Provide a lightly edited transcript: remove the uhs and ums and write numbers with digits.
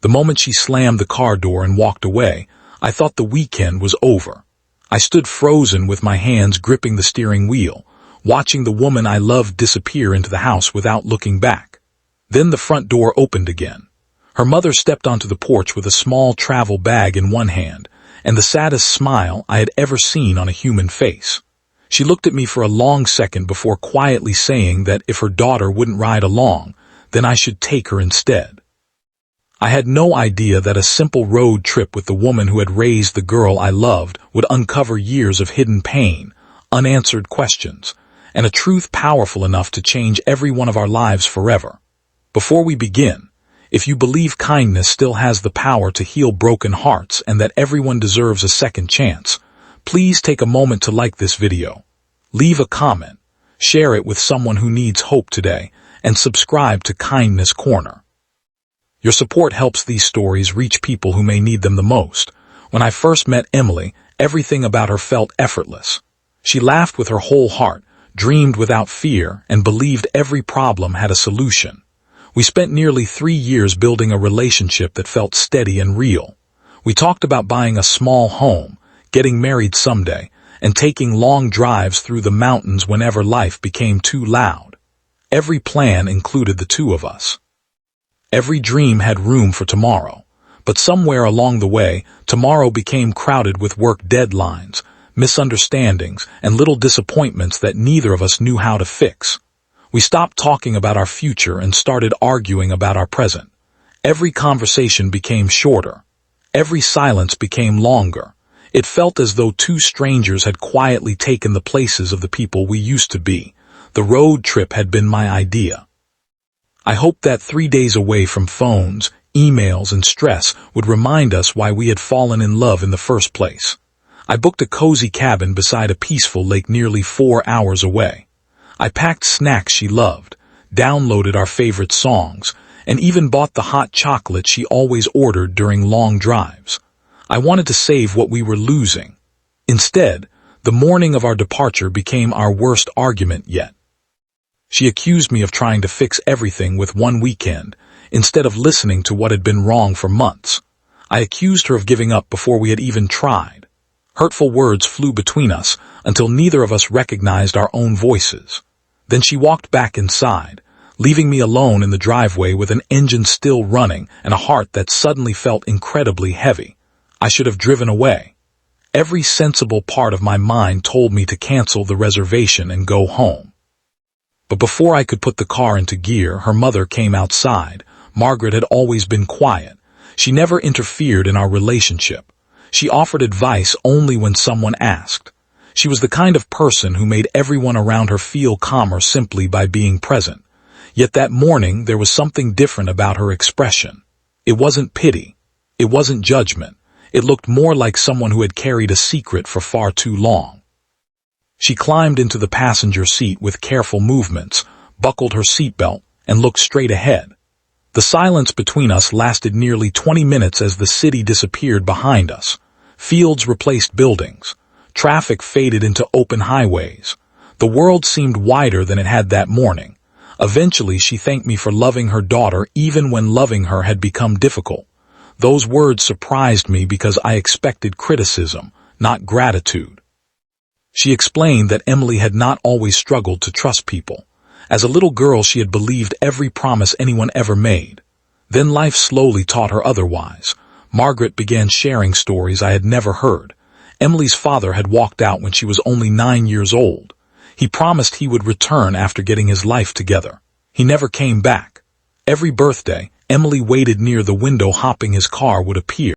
The moment she slammed the car door and walked away, I thought the weekend was over. I stood frozen with my hands gripping the steering wheel, watching the woman I loved disappear into the house without looking back. Then the front door opened again. Her mother stepped onto the porch with a small travel bag in one hand, and the saddest smile I had ever seen on a human face. She looked at me for a long second before quietly saying that if her daughter wouldn't ride along, then I should take her instead. I had no idea that a simple road trip with the woman who had raised the girl I loved would uncover years of hidden pain, unanswered questions, and a truth powerful enough to change every one of our lives forever. Before we begin, if you believe kindness still has the power to heal broken hearts and that everyone deserves a second chance, please take a moment to like this video, leave a comment, share it with someone who needs hope today, and subscribe to Kindness Corner. Your support helps these stories reach people who may need them the most. When I first met Emily, everything about her felt effortless. She laughed with her whole heart, dreamed without fear, and believed every problem had a solution. We spent nearly 3 years building a relationship that felt steady and real. We talked about buying a small home, getting married someday, and taking long drives through the mountains whenever life became too loud. Every plan included the two of us. Every dream had room for tomorrow, but somewhere along the way, tomorrow became crowded with work deadlines, misunderstandings, and little disappointments that neither of us knew how to fix. We stopped talking about our future and started arguing about our present. Every conversation became shorter. Every silence became longer. It felt as though two strangers had quietly taken the places of the people we used to be. The road trip had been my idea. I hoped that 3 days away from phones, emails, and stress would remind us why we had fallen in love in the first place. I booked a cozy cabin beside a peaceful lake nearly 4 hours away. I packed snacks she loved, downloaded our favorite songs, and even bought the hot chocolate she always ordered during long drives. I wanted to save what we were losing. Instead, the morning of our departure became our worst argument yet. She accused me of trying to fix everything with one weekend, instead of listening to what had been wrong for months. I accused her of giving up before we had even tried. Hurtful words flew between us until neither of us recognized our own voices. Then she walked back inside, leaving me alone in the driveway with an engine still running and a heart that suddenly felt incredibly heavy. I should have driven away. Every sensible part of my mind told me to cancel the reservation and go home. But before I could put the car into gear, her mother came outside. Margaret had always been quiet. She never interfered in our relationship. She offered advice only when someone asked. She was the kind of person who made everyone around her feel calmer simply by being present. Yet that morning there was something different about her expression. It wasn't pity. It wasn't judgment. It looked more like someone who had carried a secret for far too long. She climbed into the passenger seat with careful movements, buckled her seatbelt, and looked straight ahead. The silence between us lasted nearly 20 minutes as the city disappeared behind us. Fields replaced buildings. Traffic faded into open highways. The world seemed wider than it had that morning. Eventually, she thanked me for loving her daughter even when loving her had become difficult. Those words surprised me because I expected criticism, not gratitude. She explained that Emily had not always struggled to trust people. As a little girl, she had believed every promise anyone ever made. Then life slowly taught her otherwise. Margaret began sharing stories I had never heard. Emily's father had walked out when she was only 9 years old. He promised he would return after getting his life together. He never came back. Every birthday, Emily waited near the window hoping his car would appear.